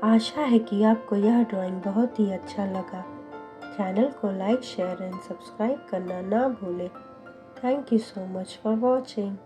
आशा है कि आपको यह ड्राइंग बहुत ही अच्छा लगा। चैनल को लाइक, शेयर एंड सब्सक्राइब करना ना भूलें। Thank you so much for watching.